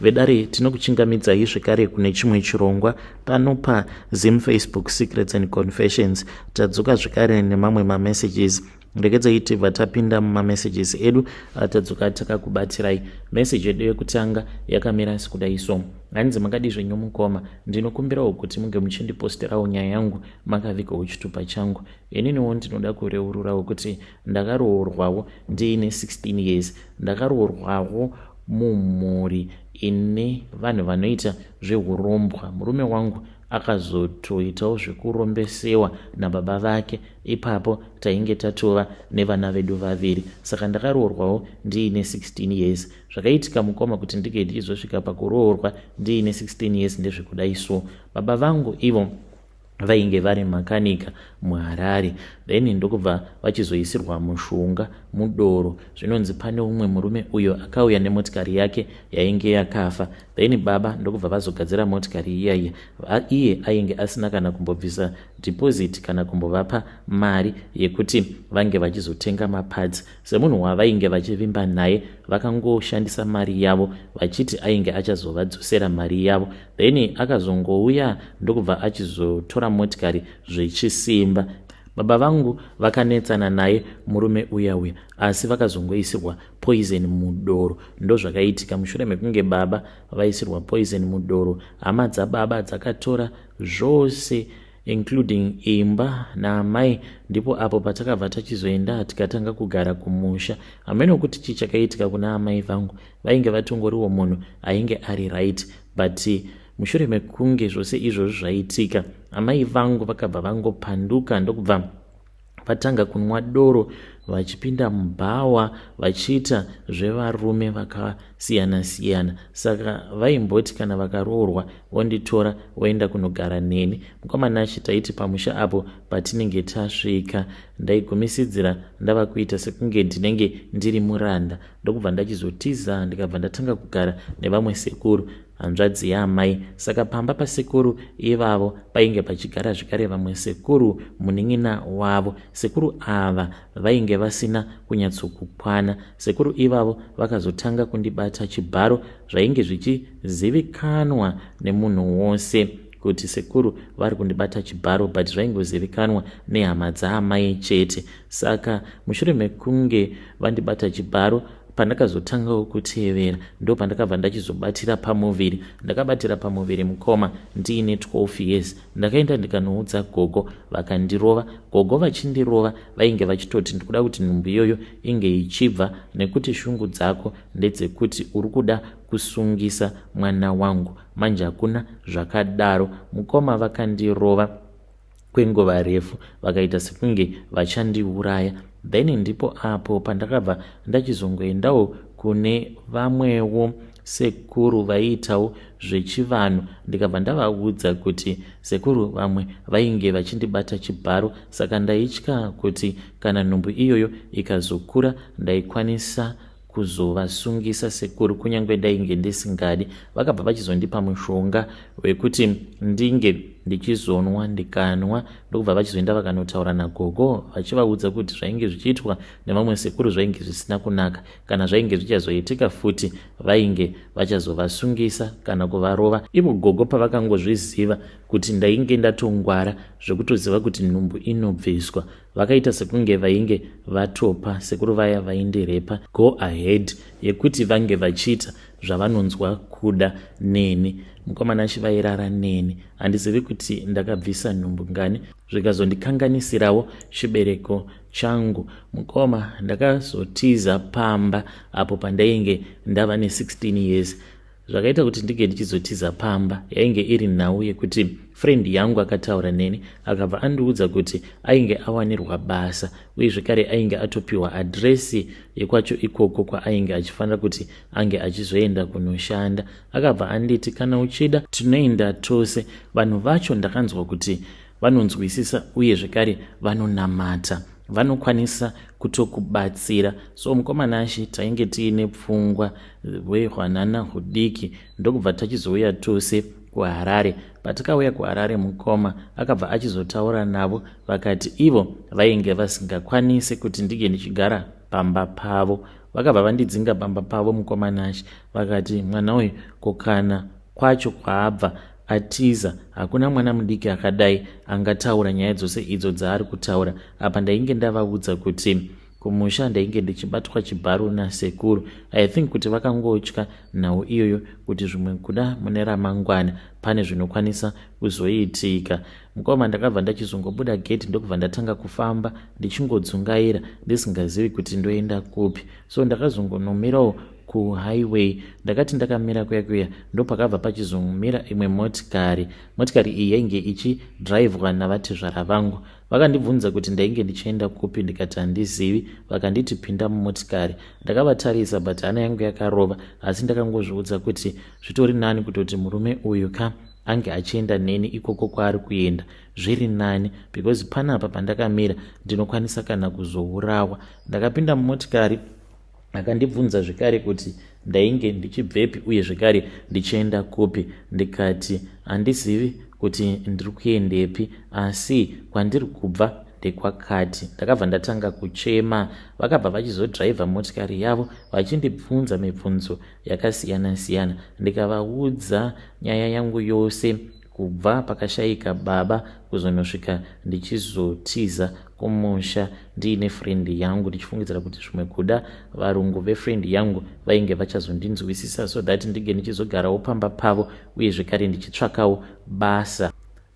vedare tinokuchingamidzai zvekare kune chimwe chirongwa pano paZim Facebook Secrets and Confessions. Tadzoka zvekare nemamwe mamessages. Regedzai tibva tapinda mumamessages edu tadzoka takakubatirai. Message yedu yekutanga yakamira sekudai so: hanzi makadi zvenyu mukoma, ndinokumbirawo kuti munge muchindiposterawo nyaya yangu makavigawo chitupa changu. Ininiwo ndinoda kureururawo kuti ndakaroorwawo ndiine 16 years. Ndakaroorwawo mumhuri ine vanhu vanoita zvehurombwa. Murume wangu akazotoitawo zvekurombesewa nababa vake. Ipapo tainge tatova nevana vedu vaviri. Saka ndakaroorwawo ndiine 16 years. Zvakaitika mukoma kuti ndike ndichizosvika pakuroorwa ndiine 16 years ndezvekudai so: baba vangu ivo vainge vari makanika muHarare, then ndokubva vachizoisirwa mushonga mudoro. Zvinonzi pane umwe murume uyo akauya nemotikari yake yainge yakafa, then baba ndokubva vazogadzira motikari iyaiya. Iye ainge asina kana kumbobvisa deposit kana kumbovapa mari yekuti vange vachizotenga maparts. Semunhu wavainge vachivimba naye, vakangoshandisa mari yavo vachiti ainge achazovadzosera mari yavo, then akazongouya ndokubva achizotora motikari zvechisimba. Baba vangu vakanetsana naye murume uya asi vakazongoisirwa poison mudoro. Ndo zvakaitika. Mushure mekunge baba vaisirwa poison mudoro, hama dzababa dzakatora zvose including imba naamai. Ndipo apo patakabva tachizoenda tikatanga kugara kumusha. Hameno kuti chichakaitika kuna amai vangu, vainge vatongoriwo munhu ainge ari right, but mushure mekunge zvose izvozvo zvaitika, amai vangu vakabva vangopanduka ndokubva vatanga kunwa doro, vachipinda mubhawa, vachiita zvevarume vakasiyana-siyana. Saka vaimboti kana vakaroorwa vonditora voenda kunogara neni. Mukomana achitaiti pamusha apo patinenge tasvika, ndaigumisidzira ndava kuita sekunge ndinenge ndiri muranda, ndokubva ndachizotiza ndikabva ndatanga kugara nevamwe sekuru, hanzvadzi yaamai. Saka pamba pasekuru ivavo painge pachigara zvekare vamwe sekuru munin'ina wavo. Sekuru ava vainge vasina kunyatsokukwana. Sekuru ivavo vakazotanga kundibata chibharo, zvainge zvichizivikanwa nemunhu wose kuti sekuru vari kundibata chibharo, but zvaingozivikanwa nehama dzaamai chete. Saka mushure mekunge vandibata chibharo, pandakazotangawo kutevera ndo pandakabva ndachizobatira pamuviri. Ndakabatira pamuviri mukoma ndiine 12 years. Ndakaenda ndikanoudza gogo, vakandirova. Gogo vachindirova vainge vachitoti ndikuda kuti nhumbu iyoyo inge ichibva, nekuti shungu dzako ndedzekuti uri kuda kusungisa mwana wangu. Manje hakuna zvakadaro. Mukoma vakandirova kwenguva refu, vakaita sekunge vachandiuraya. Then ndipo apo pandakabva ndachizongoendawo kune vamwewo sekuru vaiitawo zvechivanhu. Ndikabva ndavaudza kuti sekuru vamwe vainge vachindibata chibharo, saka ndaitya kuti kana nhumbu iyoyo ikazokura ndaikwanisa kuzovasungisa sekuru kunyange ndainge ndisingadi. Vakabva vachizondipa mushonga wekuti ndinge ndichizonwa, ndikanwa ndokubva vachizoenda vakanotaura nagogo vachivaudza kuti zvainge zvichiitwa nevamwe sekuru zvainge zvisina kunaka. Kana zvainge zvichazoitika futi vainge vachazovasungisa kana kuvarova. Ivo gogo pavakangozviziva kuti ndainge ndatongwara zvekutoziva kuti nhumbu inobviswa, vakaita sekunge vainge vatopa sekuru vaya vaindirepa go ahead yekuti vange vachiita zvavanonzwa kuda neni. Mukomana achivairara neni. Handizivi kuti ndakabvisa nhumbu ngani zvikazondikanganisirawo chibereko changu. Mukoma ndakazotiza pamba apo pandainge ndava ne16 years. Zvakaita kuti ndige ndichizotiza pamba yainge iri nhau yekuti friend yangu akataura neni akabva andiudza kuti ainge awanirwa basa uye zvekare ainge atopiwa adresi yekwacho ikoko kwaainge achifanira kuti ange achizoenda kunoshanda. Akabva anditi kana uchida tinoenda tose. Vanhu vacho ndakanzwa kuti vanonzwisisa uye zvekare vanonamata, vanokwanisa kutokubatsira. So mukomana ashi tainge tiine pfungwa hwehwanana hudiki ndokubva tachizouya tose kuHarare. Patakauya kuHarare mukoma akabva achizotaura navo, vakati ivo vainge vasingakwanisi kuti ndige ndichigara pamba pavo, vakabva vandidzinga pamba pavo mukomanashi vakati, mwana uyu kukana kwacho kwaabva atiza, hakuna mwana mudiki akadai angataura nyaya dzose idzo dzaari kutaura. Apa ndainge ndavaudza kuti kumusha ndainge ndichibatwa chibharo nasekuru. I think kuti vakangotya nhau iyoyo kuti zvimwe kuda mune ramangwana pane zvinokwanisa kuzoitika. Mukoma ndakabva ndachizongobuda gate ndokubva ndatanga kufamba ndichingodzungaira ndisingazivi kuti ndoenda kupi. So ndakazongonomirawo kuhighway. Ndakati ndakamira kuya ndopakabva pachizomira imwe motikari. Motikari iyi yainge ichidhiraivhwa navatezvara vangu. Vakandibvunza kuti ndainge ndichienda kupi, ndikati handizivi. Vakanditi pinda mumotikari. Ndakavatarisa but hana yangu yakarova, asi ndakangozviudza kuti zvitori nani kutoti murume uyu ange achienda neni ikoko kwaari kuenda, zviri nani, because panapa pandakamira ndinokwanisa kana kuzourawa. Ndakapinda mumotikari. Akandibvunza zvekare kuti ndainge ndichibvepi uye zvekare ndichienda kupi. Ndikati handizivi kuti ndiri kuendepi, asi kwandiri kubva ndekwakati. Ndakabva ndatanga kuchema. Vakabva vachizodhiraivha motikari yavo vachindibvunza mibvunzo yakasiyana-siyana. Ndikavaudza nyaya yangu yose kubva pakashayika baba kuzonosvika ndichizotiza kumusha ndiine frendi yangu, ndichifungidzira kuti zvimwe kuda varungu vefrendi yangu vainge vachazondinzwisisa so that ndige ndichizogarawo pamba pavo uye zvekare ndichitsvakawo basa.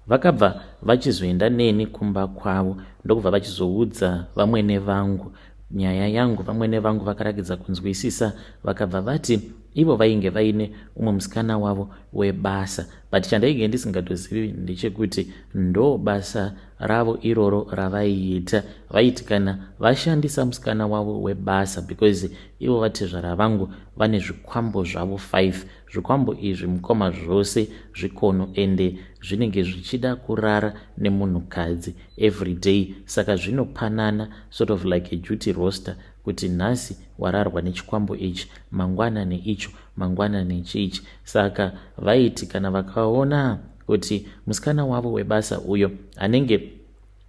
Vakabva vachizoenda neni kumba kwavo ndokubva vachizoudza vamwene vangu nyaya yangu. Vamwene vangu vakarakidza kunzwisisa, vakabva vati ivo vainge vaine umwe musikana wavo webasa, but chandainge ndisingatozivi ndechekuti ndo basa ravo iroro ravaiita. Vaiti kana vashandisa musikana wavo webasa, because ivo vatezvara vangu vane zvikwambo zvavo 5. Zvikwambo izvi mukoma zvose zvikono ende zvinenge zvichida kurara nemunhukadzi every day, saka zvinopanana sort of like a duty roster kuti nhasi wararwa nechikwambo ichi, mangwana neicho, mangwana nechichi. Saka vaiti kana vakaona kuti musikana wavo webasa uyo anenge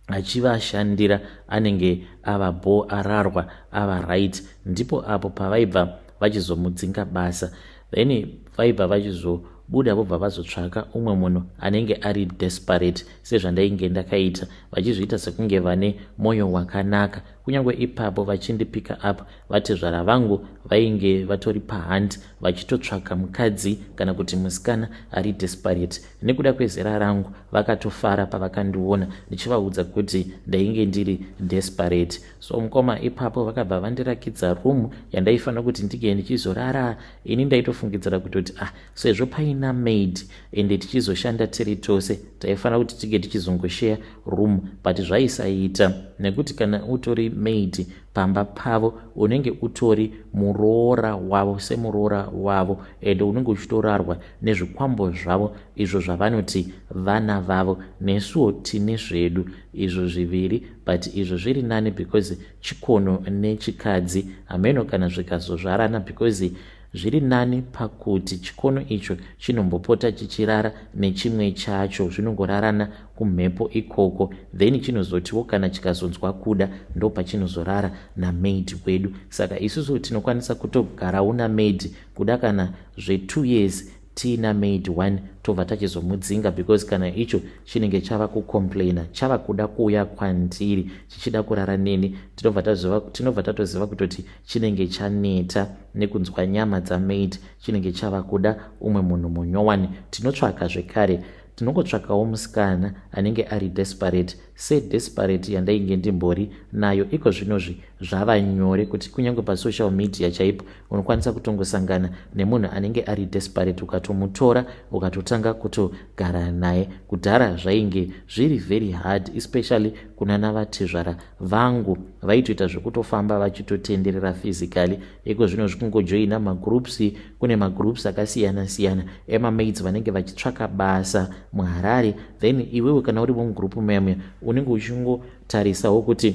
achivashandira anenge ava ararwa ava right, ndipo apo pavaibva vachizomudzinga basa. Then vaibva vachizobuda vobva vazotsvaka umwe munhu anenge ari desperate sezvandainge ndakaita, vachizviita sekunge vane mwoyo wakanaka. Kunyange ipapo vachindipika up, vatezvara vangu vainge vatori pahunt vachitotsvaka mukadzi kana kuti musikana ari desperate. Nekuda kwezera rangu vakatofara pavakandiona ndichivaudza kuti ndainge ndiri desperate. So mukoma ipapo vakabva vandirakidza room yandaifanira kuti ndige ndichizorara. Ini ndaitofungidzira kutoti sezvo paina maid ende tichizoshanda tiri tose taifanira kuti tige tichizongoshare room, but zvaisaita nekuti kana utori maid pamba pavo unenge utori muroora wavo semuroora wavo, ende unenge uchitorarwa nezvikwambo zvavo izvo zvavanoti vana vavo. Nesuwo tine zvedu izvo zviviri, but izvo zviri nani because chikono nechikadzi hameno kana zvikazozvarana, because zviri nani pakuti chikono icho chinombopota chichirara nechimwe chacho, zvinongorarana kumhepo ikoko, then chinozotiwo kana chikazonzwa kuda ndo pachinozorara namaid wedu. Saka isusu tinokwanisa kutogarawo namaid kuda kana zve2 years tiina maid 1 tobva tachizomudzinga, because kana icho chinenge chava kucomplaina, chava kuda kuuya kwandiri chichida kurara neni, tinobva tatoziva kutoti chinenge chaneta nekunzwa nyama dzamaid, chinenge chava kuda umwe munhu munyowani. Tinotsvaka zvekare, tinongotsvakawo musikana anenge ari desperate sedesperate yandainge ndimbori nayo. Iko zvinozvi zvava nyore kuti kunyange pasocial media chaipo unokwanisa kutongosangana nemunhu anenge ari desperate ukatomutora ukatotanga kutogara naye. Kudhara zvainge zviri very hard, especially kuna navatezvara vangu vaitoita zvekutofamba vachitotenderera physically. Iko zvino zvikungojoina magroups, kune magroups akasiyana-siyana emamaids vanenge vachitsvaka basa muHarare, then iwewe kana uri mugroup memwe unenge uchingotarisawo kuti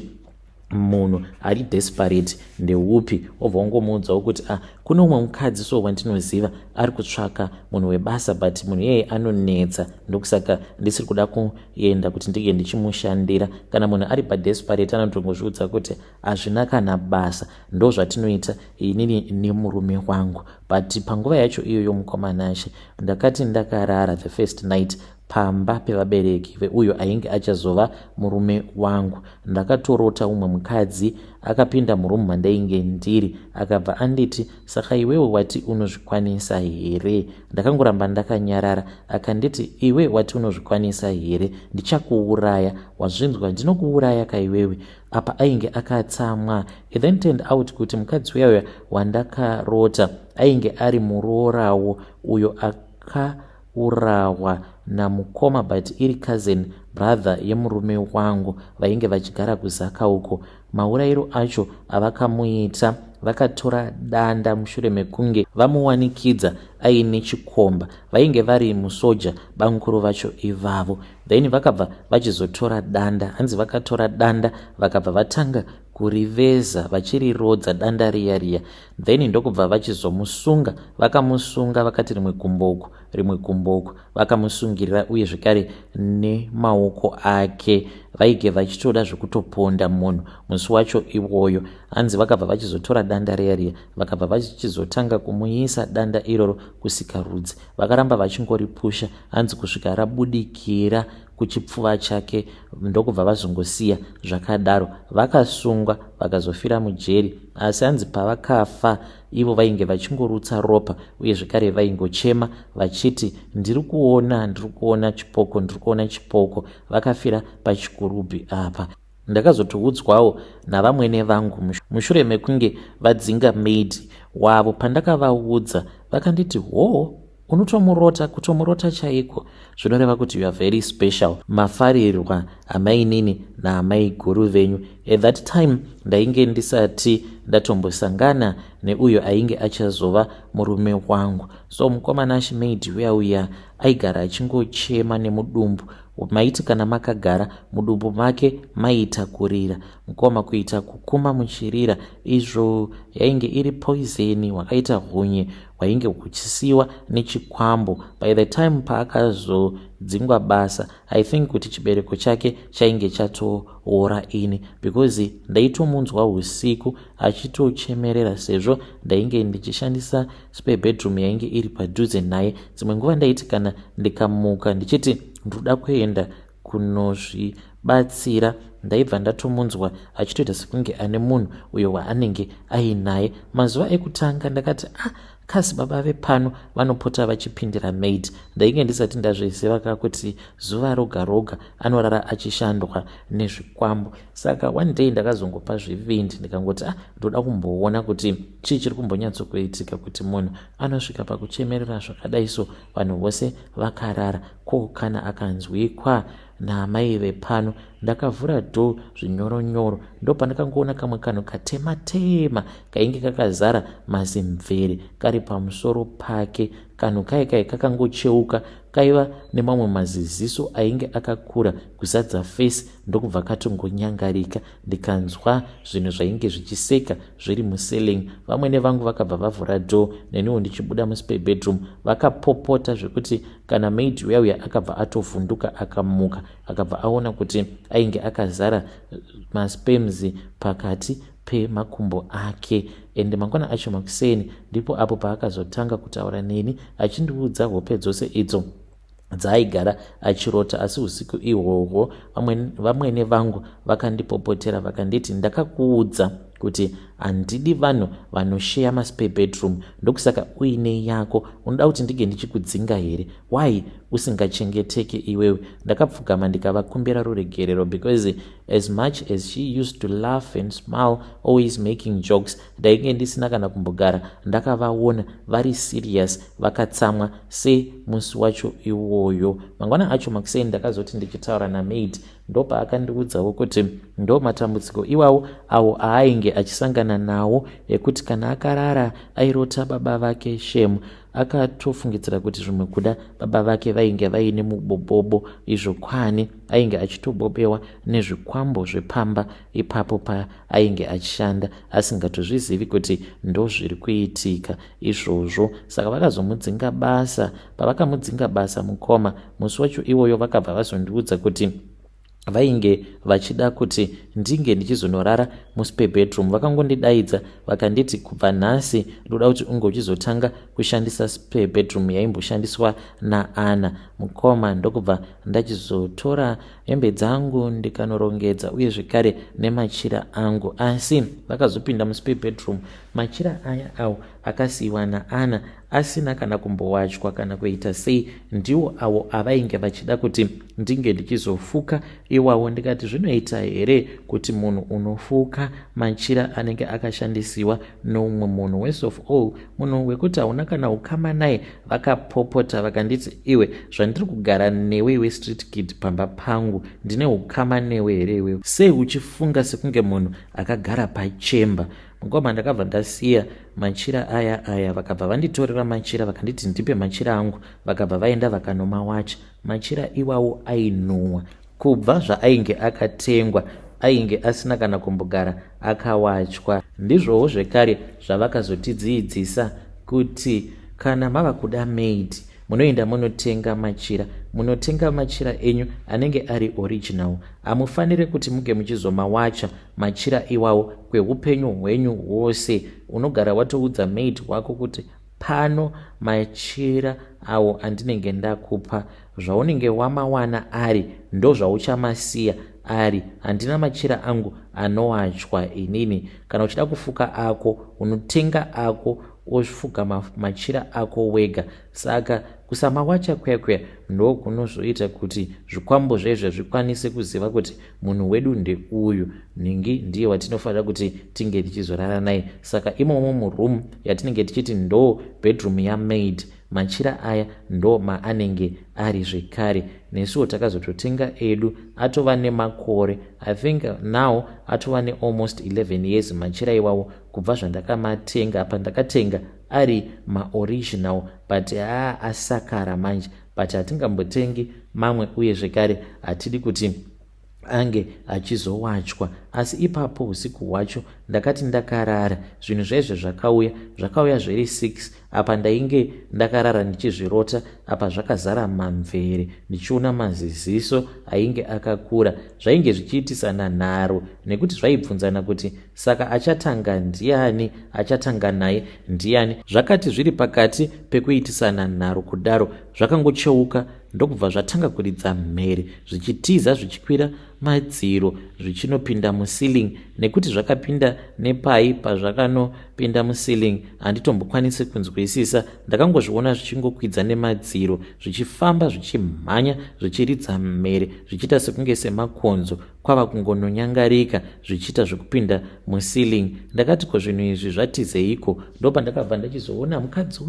munhu ari desperate ndeupi, obva wangomuudzawo kuti kuno umwe mukadzi so wandinoziva ari kutsvaka munhu webasa but munhu iyeye anonetsa, ndokusaka ndisiri kuda kuenda kuti ndike ndichimushandira. Kana munhu ari padesperate anotongozviudza kuti hazvina kana basa, ndo zvatinoita inini nemurume wangu. But panguva yacho iyoyo mukomanashi ndakati ndakarara the first night pamba pevabereki veuyo ainge achazova murume wangu, ndakatorota umwe mukadzi akapinda murumu mandainge ndiri, akabva anditi saka iwewe wati unozvikwanisa here? Ndakangoramba ndakanyarara. Akanditi iwe wati unozvikwanisa here, ndichakuuraya, wazvinzwa ndinokuuraya kaiwewe. Apa ainge akatsamwa. It then turned out kuti mukadzi uyauya wandakarota ainge ari murorawo uyo akaurawa namukoma but iri cousin brother yemurume wangu vainge vachigara kuzaka uko. Maurayiro acho avakamuita, vakatora danda mushure mekunge vamuwanikidza aine chikomba. Vainge vari musoja banguru vacho ivavo. Then vakabva vachizotora danda, hanzi vakatora danda vakabva vatanga kuriveza vachirirodza danda riya. Then ndokubva vachizomusunga, vakamusunga vakati rimwe kumboku vakamusungirira uye zvekare nemaoko ake. Vaige vachitoda zvekutoponda munhu musi wacho iwoyo. Hanzi vakabva vachizotora danda riya vakabva vachizotanga kumuisa danda iroro kusikarudzi. Vakaramba vachingoripusha hanzi kusvika rabudikira kuchipfuva chake, ndokubva vazongosiya zvakadaro. Vakasungwa vakazofira mujeri, asi hanzi pavakafa ivo vainge vachingorutsa ropa uye zvekare vaingochema vachiti ndiri kuona chipoko. Vakafira pachikurubhi apa. Ndakazotoudzwawo navamwene vangu mushure mekunge vadzinga maid wavo. Pandakavaudza vakanditi unotomurota, kutomurota chaiko, zvinoreva kuti you are very special, mafarirwa amainini naamai guru venyu. At that time ndainge ndisati ndatombosangana neuyo ainge achazova murume wangu. So mukomanashi maid uya aigara achingochema nemudumbu. Maiti kana makagara mudumbu make maita kurira, mukoma kuita kukuma muchirira. Izvo yainge iri poison, wakaita hunye hwainge huchisiwa nechikwambo. By the time paakazodzingwa basa, I think kuti chibereko chake chainge chatoora ini, because ndaitomunzwa usiku achitochemerera sezvo ndainge ndichishandisa spare bedroom yainge iri padhuze naye. Dzimwe nguva ndaiti kana ndikamuka ndichiti ndoda kuenda kunozvibatsira, ndaibva ndatomunzwa achitoita sekunge ane munhu uyo waanenge ainaye. Mazuva ekutanga ndakati kasi baba vepano vanopota vachipindira maid. Ndainge ndisati ndazviziva kuti zuva roga anorara achishandwa nezvikwambo. Saka one day ndakazongopa zvivindi ndikangoti ndoda kumboona kuti chii chiri kumbonyatsokuitika kuti munhu anosvika pakuchemerera zvakadai so vanhu vose vakarara. Ko kana akanzwikwa naamai vepano. Ndakavhura dhoo zvinyoronyoro, ndo pandakangoona kamwe kanhu katema kainge kakazara mazimvere kari pamusoro pake. Kanhu kai kakangocheuka, kaiva nemamwe maziziso ainge akakura kuzadza fesi. Ndokubva katongonyangarika. Ndikanzwa zvinhu zvainge zvichiseka zviri muselling. Vamwene vangu vakabva vavhura dhoo, neniwo ndichibuda muspare bedroom. Vakapopota zvekuti kana maid uya akabva atovhunduka akamuka, akabva aona kuti ainge akazara masperms pakati pemakumbo ake. Ende mangwana acho makuseni ndipo apo paakazotanga kutaura neni achindiudza hope dzose idzo dzaaigara achirota. Asi usiku ihwohwo vamwene vangu vakandipopotera vakanditi ndakakuudza kuti handidi vanhu vanosheya maspare bedroom, ndokusaka uine yako unoda kuti ndige ndichikudzinga here? Why usingachengeteke iwewe? Ndakapfugama ndikavakumbira ruregerero, because as much as she used to laugh and smile, always making jokes, ndainge ndisina kana kumbogara ndakavaona vari serious, vakatsamwa semusi wacho iwoyo. Mangwana acho makuseni ndakazoti ndichitaura namaid, ndopa akandiudzawo kuti ndo matambudziko iwawo awo aainge achisangana nawo, ekuti kana akarara airota baba vake Shemu akatofungidzira kuti zvimwe kuda baba vake vainge vaine mubobobo, izvo kwani ainge achitobobewa nezvikwambo zvepamba ipapo paainge achishanda asingatozvizivi kuti ndo zviri kuitika izvozvo. Saka vakazomudzinga basa. Pavakamudzinga basa mukoma, musi wacho iwoyo vakabva vazondiudza kuti vainge vachida kuti ndinge ndichizonorara muspe bedroom. Vakangondidaidza vakanditi kubva nhasi ndoda kuti unge uchizotanga kushandisa spe bedroom yaimboshandiswa naAna. Mukoma ndokubva ndachizotora hembe dzangu ndikanorongedza uye zvekare nemachira angu, asi vakazopinda muspe bedroom. Machira aya awo akasiyiwa naAna asina kana kumbowatywa kana kuita sei, ndiwo awo avainge vachida kuti ndinge ndichizofuka iwawo. Ndikati zvinoita here kuti munhu unofuka machira anenge akashandisiwa noumwe munhu? Worst of all, munhu wekuti hauna kana ukama naye. Vakapopota vakanditi, iwe zvandiri kugara newe iwe street kid pamba pangu, ndine ukama newe here iwewe? Sei uchifunga sekunge munhu akagara pachemba? Mukoma ndakabva ndasiya machira aya vakabva vanditorera machira vakanditi ndipe machira angu, vakabva vaenda vakanomawacha. Machira iwawo ainhuhwa kubva zvaainge akatengwa, ainge asina kana kumbogara akawatywa. Ndizvowo zvekare zvavakazotidzidzisa kuti kana mava kuda maid munoenda munotenga machira, munotenga machira enyu anenge ari original. Hamufanire kuti muge muchizomawacha machira iwawo kweupenyu hwenyu hwose. Unogara watoudza maid wako kuti pano machira awo andinenge ndakupa, zvaunenge wamawana ari ndo zvauchamasiya ari. Handina machira angu anowachwa inini. Kana uchida kufuka ako unotenga ako ofuga machira ako wega. Saka kusamawacha kwekwe ndo kunozoita kuti zvikwambo zvezvo zvikwanise kuziva kuti munhu wedu ndeuyu, ningi ndiye watinofanira kuti tinge tichizorara naye. Saka imomo muroom yatinenge tichiti ndo bedroom yamaid, machira aya ndo maanenge ari zvekare. Nesuwo takazototenga edu atova nemakore, I think now atova ne almost 11 years machira iwawo kubva zvandakamatenga. Apa ndakatenga ari maoriginal but asakara manje, but hatingambotengi mamwe uye zvekare hatidi kuti ange achizowachwa. Asi ipapo usiku hwacho ndakati ndakarara, zvinhu zvezvo zvakauya zviri 6. Apa ndainge ndakarara ndichizvirota, apa zvakazara mamvere, ndichiona maziziso ainge akakura. Zvainge zvichiitisana nharo nekuti zvaibvunzana kuti saka achatanga ndiani, achatanga naye ndiani. Zvakati zviri pakati pekuitisana nharo kudaro, zvakangocheuka ndokubva zvatanga kuridza mhere, zvichitiza zvichikwira madziro zvichinopinda muceiling. Nekuti zvakapinda nepai pazvakanopinda muceiling handitombokwanisi kunzwisisa. Ndakangozviona zvichingokwidza nemadziro zvichifamba zvichimhanya zvichiridza mhere zvichiita sekunge semakonzo kwava kungononyangarika zvichiita zvekupinda muceiling. Ndakati ko zvinhu izvi zvatizeiko? Ndopa ndakabva ndachizoona mukadzi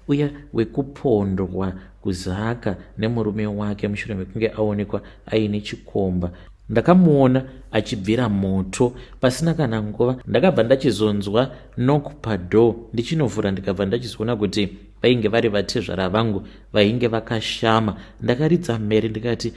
uya wekupondwa kuzaka nemurume wake mushure mekunge aonekwa aine chikomba. Ndakamuona achibvira moto pasina kana nguva. Ndakabva ndachizonzwa knock padoor, ndichinovhura ndikabva ndachizoona kuti vainge vari vatezvara vangu vainge vakashama. Ndakaridza mhere ndikati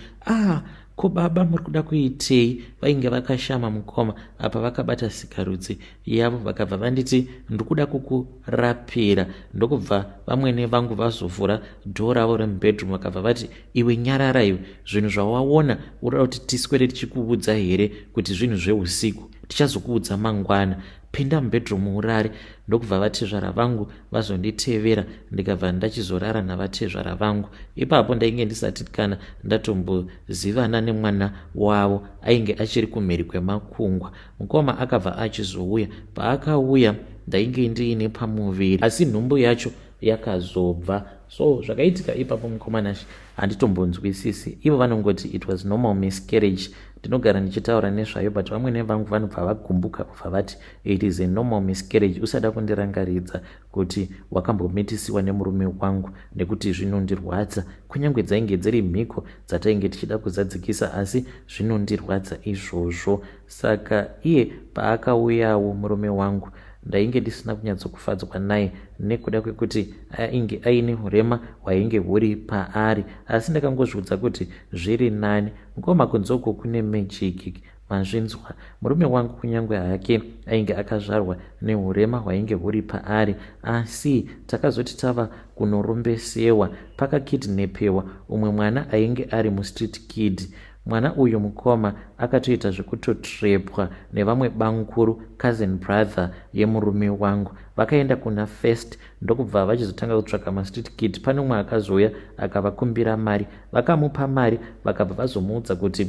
ko baba muri kuda kuitei? Vainge vakashama mukoma. Apa vakabata sikarudzi yavo vakabva vanditi ndiri kuda kukurapira. Ndokubva vamwene vangu vazovhura dhoo ravo remubedroom vakabva vati iwe nyarara iwe, zvinhu zvawaona urada kuti tiswere tichikuudza here kuti zvinhu zveusiku? Tichazokuudza mangwana, pinda mubedroom urare. Ndokubva vatezvara vangu vazonditevera ndikabva ndachizorara navatezvara vangu. Ipapo ndainge ndisati kana ndatombozivana nemwana wavo, ainge achiri kumhiri kwemakungwa. Mukoma akabva achizouya. Paakauya ndainge ndiine pamuviri asi nhumbu yacho yakazobva. So zvakaitika ipapo mukoma handitombonzwisisi. Ivo vanongoti it was normal miscarriage. Ndinogara ndichitaura nezvayo but vamwene vangu vanobva vagumbuka kubva vati it is a normal miscarriage. Usada kundirangaridza kuti wakambomitisiwa nemurume wangu nekuti zvinondirwadza. Kunyange dzainge dziri mhiko dzatainge tichida kuzadzikisa asi zvinondirwadza izvozvo. Saka iye paakauyawo murume wangu ndainge ndisina kunyatsokufadzwa naye nekuda kwekuti ainge aine hurema hwainge huri paari, asi ndakangozvidza kuti zviri nani. Mukoma kunze uko kune magic, manzvinzwa. Murume wangu kunyange hake ainge akazvarwa nehurema hwainge huri paari, asi takazoti tava kunorombesewa pakakidnepewa umwe mwana ainge ari mustreet kid. Mwana uyu mukoma akatoita zvekutotrepwa nevamwe bankuru, cousin brother yemurume wangu. Vakaenda kuna first ndokubva vachizotanga kutsvaka mastreet kid. Pane umwe akazouya akavakumbira mari, vakamupa mari, vakabva vazomuudza kuti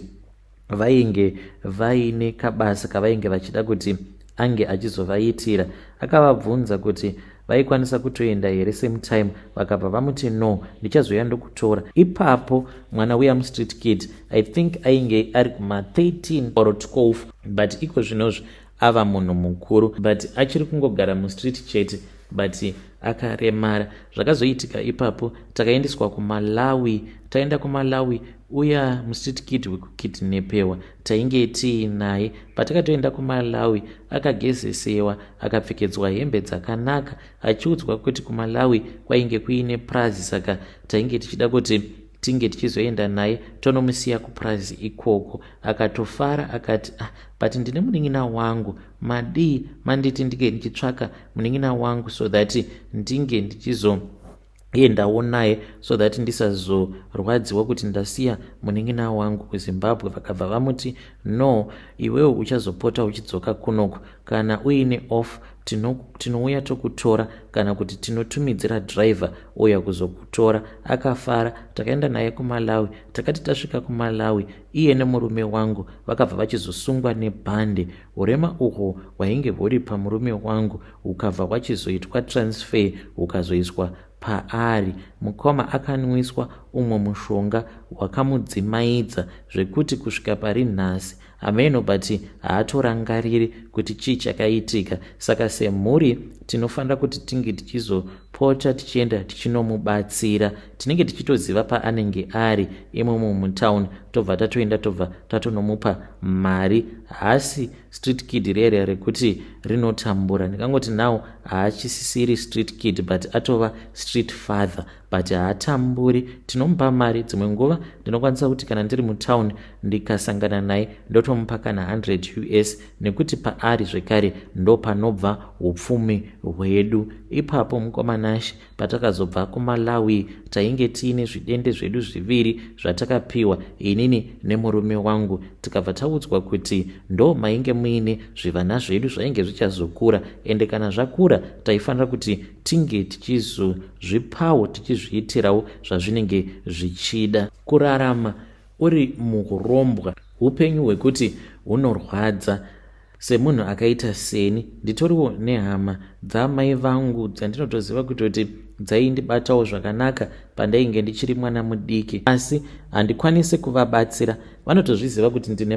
vainge vaine kabasa kavainge vachida kuti ange achizovaitira. Akavabvunza kuti vaikwanisa kutoenda here same time, vakabva vamuti no, ndichazoya ndokutora. Ipapo mwana uya mustreet kid I think ainge ari kuma 13 or 12, but iko zvinozvi ava munhu mukuru, but achiri kungogara mustreet chete, but akaremara. Zvakazoitika ipapo takaendeswa kuMalawi. Taenda kuMalawi, uya mustreet kid wekukidnepewa tainge tiinaye. Patakatoenda kuMalawi akagezesewa, akapfekedzwa hembe dzakanaka, achiudzwa kuti kuMalawi kwainge kuine prazi, saka tainge tichida kuti tinge tichizoenda naye tonomusiya kuprazi ikoko. Akatofara akati but ndine munin'ina wangu, madii manditi ndinge ndichitsvaka munin'ina wangu so that ndinge ndichizoendawo naye so that ndisazorwadziwa kuti ndasiya munin'ina wangu kuZimbabwe. Vakabva vamuti no, iwewe uchazopota uchidzoka kunoko, kana uine off tinouya tokutora, kana kuti tinotumidzira driver uya kuzokutora. Akafara, takaenda naye kuMalawi. Takati tasvika kuMalawi, iye nemurume wangu vakabva vachizosungwa nebhande. Hurema uhwo hwainge huri pamurume wangu hukabva hwachizoitwa transfer hukazoiswa paari. Mukoma akanwiswa umwe mushonga wakamudzimaidza zvekuti kusvika pari nhasi ameno but haatorangariri kuti chii chakaitika. Saka semhuri tinofanira kuti tinge tichizopota tichienda tichinomubatsira. Tinenge tichitoziva paanenge ari imomo mutauni, tobva tatoenda tobva tatonomupa mari. Hasi street kid rere rekuti rinotambura. Ndikangoti nawo haachisisiri street kid but atova street father, but haatamburi. Tinomupa mari. Dzimwe nguva ndinokwanisa kuti kana ndiri mutauni ndikasangana naye ndotomupa kana 100 US, nekuti paari zvekare ndo panobva upfumi hwedu. Ipapo mukomanashi patakazobva kuMalawi tainge tiine zvidende zvedu zviviri zvatakapiwa inini nemurume wangu. Tikabva taudzwa kuti ndo mainge muine zvivana zvedu zvainge zvichazokura, ende kana zvakura taifanira kuti tinge tichizozvipawo tichizviitirawo zvazvinenge zvichida. Kurarama uri mukurombwa upenyu hwekuti hunorwadza. Semunhu akaita seni, nditoriwo nehama dzamai vangu dzandinotoziva kuti dzaindibatawo zvakanaka pandainge ndichiri mwana mudiki, asi handikwanisi kuvabatsira. Vanotozviziva kuti ndine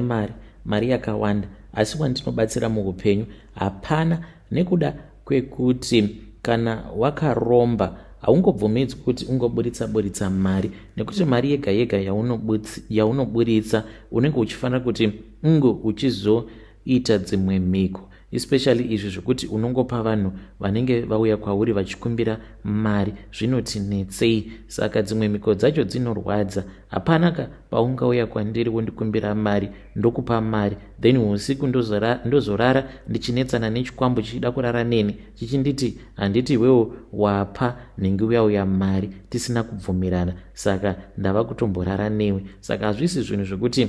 mari yakawanda, asi wandinobatsira muupenyu hapana, nekuda kwekuti kana wakaromba haungobvumidzwi kuti ungoburitsa mari, nekuti mari yega yega yaunoburitsa unenge uchifanira kuti unge uchizoita dzimwe mhiko, especially izvi zvekuti unongopa vanhu vanenge vauya kwauri vachikumbira mari, zvinotinetsei. Saka dzimwe mhiko dzacho dzinorwadza. Hapanaka paungauya kwandiri wondikumbira mari ndokupa mari, then usiku ndozorara ndichinetsana nechikwambo chichida kurara neni chichinditi handiti iwewo wapa nhingi uyauya mari tisina kubvumirana, saka ndava kutomborara newe. Saka hazvisi zvinhu zvekuti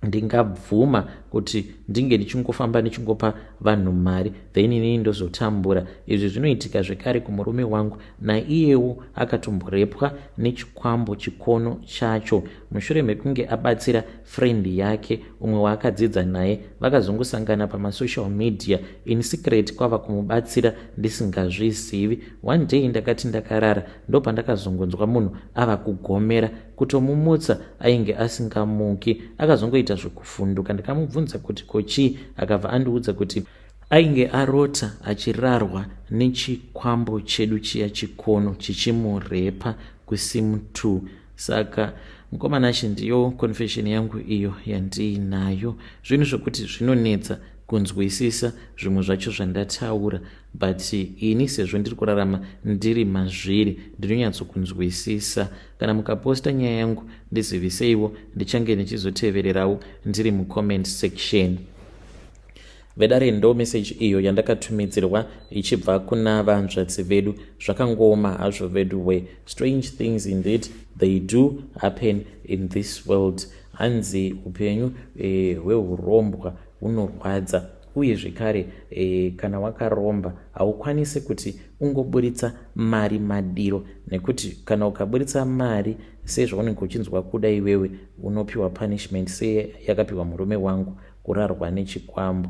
ndingabvuma kuti ndinge ndichingofamba ndichingopa vanhu mari then inini ndozotambura. Izvi zvinoitika zvekare kumurume wangu, naiyewo akatomborepwa nechikwambo chikono chacho mushure mekunge abatsira friend yake umwe waakadzidza naye. Vakazongosangana pamasocial media in secret kwava kumubatsira ndisingazvizivi. One day ndakati ndakarara ndopandakazongonzwa munhu ava kugomera, kutomumutsa ainge asingamuki, akazongoita zvekuvhunduka. Ndikamubvunza kuti kochii, akabva andiudza kuti ainge arota achirarwa nechikwambo chedu chiya chikono chichimurepa kusimu 2. Saka mukomanashi ndiyo confession yangu iyo yandiinayo. Zvinhu zvokuti zvinonetsa kunzwisisa zvimwe zvacho zvandataura, but ini sezvo ndiri kurarama ndiri mazviri ndinonyatsokunzwisisa. Kana mukaposta nyaya yangu ndiziviseiwo, ndichange ndichizotevererawo ndiri mucomment section. Vedare ndo message iyo yandakatumidzirwa ichibva kuna vanzvadzi vedu. Zvakangooma hazvo vedu we. Strange things indeed they do happen in this world. Hanzi upenyu hwehurombwa hunorwadza, uye zvekare kana wakaromba haukwanisi kuti ungoburitsa mari madiro, nekuti kana ukaburitsa mari sezvaunenge uchinzwa kuda iwewe unopiwa punishment seyakapiwa murume wangu, kurarwa nechikwambo.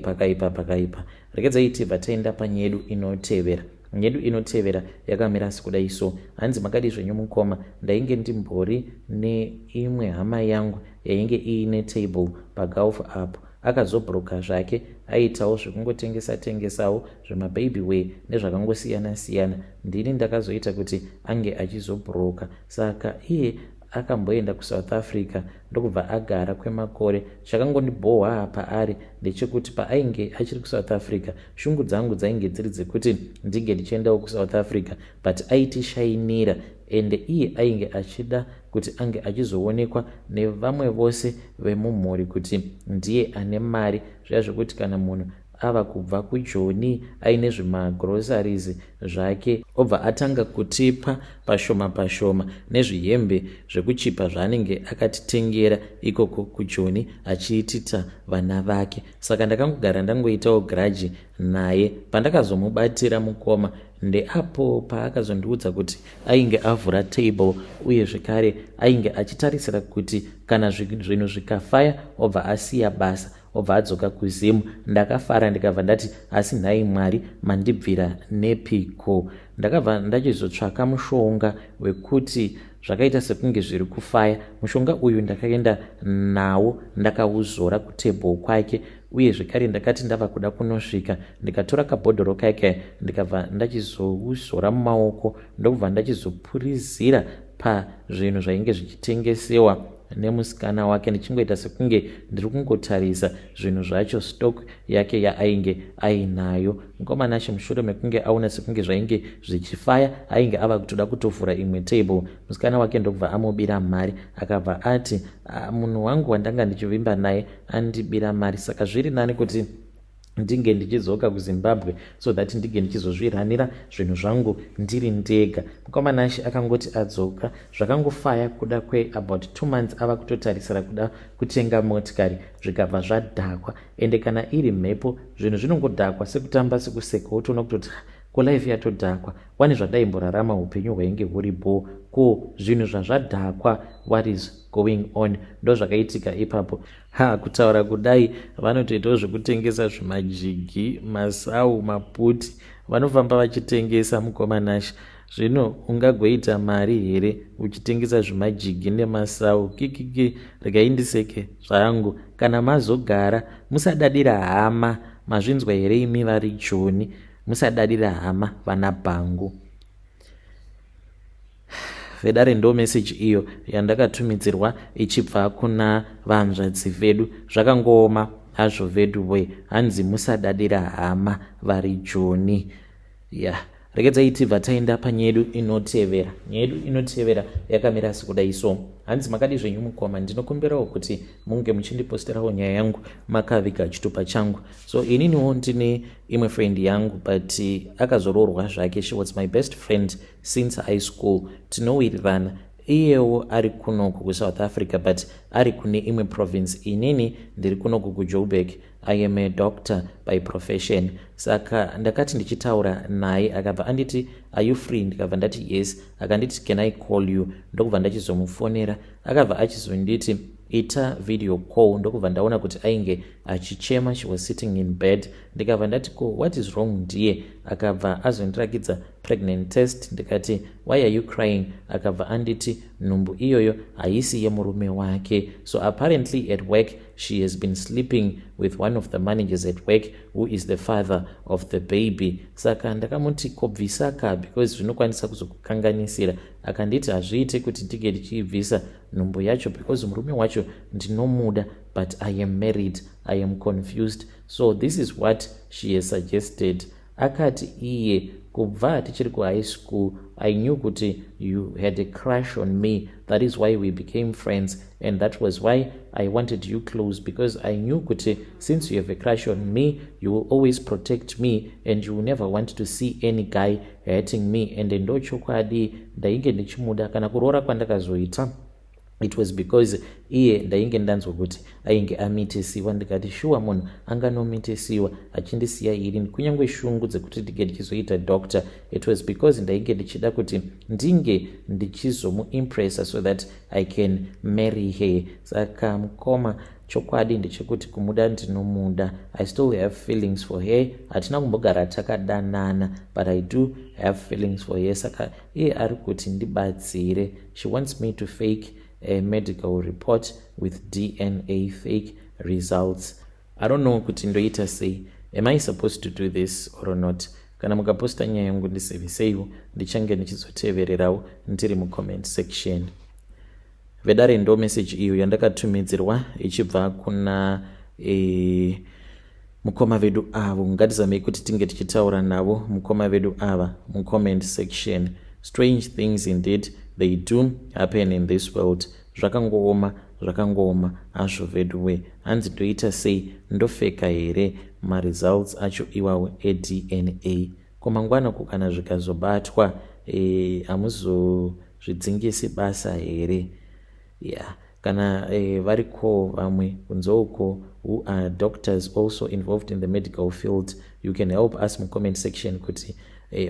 Pakaipa. Regedzai tibva taenda panyedu inotevera. Nyedu inotevera yakamira sekudai so. Hanzi makadi zvenyu mukoma, ndainge ndimbori neimwe hama yangu yainge iine table pagolf apo. Akazobhuroka zvake, aitawo zvekungotengesawo zvemababy way nezvakangosiyana. Ndini ndakazoita kuti ange achizobhuroka. Saka iye akamboenda kuSouth Africa ndokubva agara kwemakore. Chakangondibhohwa paari ndechekuti paainge achiri kuSouth Africa, shungu dzangu dzainge dziri dzekuti ndinge ndichiendawo kuSouth Africa, but aitishainira, ende iye ainge achida kuti ange achizoonekwa nevamwe vose vemumhuri kuti ndiye ane mari, zviya zvekuti kana munhu ava kubva kuJoni aine zvimagroceries zvake obva atanga kutipa pashoma nezvihembe zvekuchipa zvaanenge akatitengera ikoko kuJoni achiitita vana vake. Saka ndakangogara ndangoitawo grudge naye. Pandakazomubatira mukoma ndeapo paakazondiudza kuti ainge avhura table, uye zvekare ainge achitarisira kuti kana zvinhu zvikafaya obva asiya basa, obva adzoka kuzimu. Ndakafara ndikabva ndati, asi nhai Mwari mandibvira nepiko. Ndakabva ndachizotsvaka mushonga wekuti zvakaita sekunge zviri kufaya. Mushonga uyu ndakaenda nawo ndakauzora kutebhuru kwake, uye zvekare ndakati ndava kuda kunosvika ndikatora kabhodhoro kake ndikabva ndachizouzora mumaoko ndokubva ndachizopurizira pazvinhu zvainge zvichitengesewa nemusikana wake, ndichingoita sekunge ndiri kungotarisa zvinhu zvacho, stock yake yaainge ainayo. Mukomana mushure mekunge aona sekunge zvainge zvichifaya, ainge ava kutoda kutovhura imwe table. Musikana wake ndokubva amubira mari, akabva ati munhu wangu wandanga ndichivimba naye andibira mari, saka zviri nani kuti ndinge ndichidzoka kuZimbabwe so that ndinge ndichizozviranira zvinhu zvangu ndiri ndega. Mukomana akangoti adzoka zvakangofaya kuda about 2 months ava kutotarisira kuda kutenga motikari, zvikabva zvadhakwa. Ende kana iri mhepo zvinhu zvinongodhakwa sekutamba sekuseka, wotoona kutoti ko life yatodhakwa. Wani zvadaimborarama upenyu hwainge huripo, ko zvinhu zvazvadhakwa, what is going on? Ndo zvakaitika ipapo. Kutaura kudai vanotoitawo zvekutengesa zvimajigi, masau, maputi, vanofamba vachitengesa mukomanashi. Zvino ungagoita mari here uchitengesa zvimajigi nemasau? Regaindiseke zvangu. Kana mazogara musadadira hama, mazvinzwa here imi vari Joni? Musadadira hama vana bhangu. Vedare ndo message iyo yandakatumidzirwa ichibva kuna vanzvadzi vedu. Zvakangooma hazvo vedu we, hanzi musadadira hama vari Joni. Regedzai tibva taenda panyedu inotevera. Nyedu inotevera yakamira sekudai so. Hanzi makadi zvenyu mukoma, ndinokumbirawo kuti munge muchindiposterawo nyaya yangu makaviga chitupa changu. So ininiwo ndine imwe friend yangu, but akazororwa zvake. She was my best friend since high school. Tinowirirana. Iyewo ari kunoku kuSouth Africa, but ari kune imwe province. Inini ndiri kunoku kuJoburg. I am a doctor by profession. Saka ndakati ndichitaura naye akabva anditi, are you free? Ndikabva ndati yes. Akanditi can I call you? Ndokubva ndachizomufonera. Akabva achizonditi ita video call. Ndokubva ndaona kuti ainge achichema. She was sitting in bed. Ndikabva ndati what is wrong ndiye? Akabva azondirakidza pregnant test. Ndikati why are you crying? Akabva anditi nhumbu iyoyo haisi yemurume wake. So apparently at work she has been sleeping with one of the managers at work who is the father of the baby. Saka ndakamuti kobvisaka because zvinokwanisa kuzokukanganisira. Akanditi hazviite kuti ndike ndichibvisa nhumbu yacho because murume wacho ndinomuda, but I am married, I am confused. So this is what she has suggested. Akati iye kubva tichiri kuhigh school I knew kuti you had a crush on me, that is why we became friends, and that was why I wanted you close, because I knew kuti since you have a crush on me you will always protect me and you will never want to see any guy hurting me. And ndo chokwadi ndainge ndichimuda kana kuroora kwandakazoita it was because iye ndainge ndanzwa kuti ainge amitesiwa. Ndikati shuwa munhu anganomitesiwa achindisiya iri kunyange shungu dzekuti ndinge ndichizoita doctor. It was because ndainge ndichida kuti ndinge ndichizomuimpressa so that I can marry her. Saka mukoma chokwadi ndechekuti kumuda ndinomuda. I still have feelings for her. Hatina kumbogara takadanana, but I do have feelings for her. Saka iye ari kuti ndibatsire. She wants me to fake a medical report with DNA fake results. I don't know kuti ndoita sei. Am I supposed to do this or not? Kana mukaposta nyaya yangu ndiseveseiwo ndichange ndichizotevererawo ndiri mucomment section. Vedare ndo message iyo yandakatumidzirwa ichibva kuna mukoma vedu avo. Ngatizamei kuti tinge tichitaura navo mukoma vedu ava mucomment section. Strange things indeed they do happen in this world. Zvakangooma azvo veduwe. Hanzi ndoita sei? Ndofeka here results acho iwawo eDNA. Komangwana kana zvikazobatwa hamuzozvidzingisi basa here? Yeah. Kana variko vamwe kunzouko who are doctors also involved in the medical field, you can help us mu comment section kuti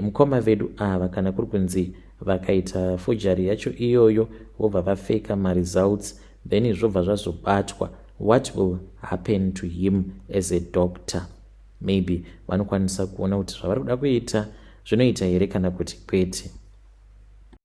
mukoma vedu ava kana kuri kunzi vakaita forgery yacho iyoyo vobva vafeka results, then izvobva zvazobatwa, what will happen to him as a doctor? Maybe vanokwanisa kuona kuti zvavari kuda kuita zvinoita here kana kuti kwete.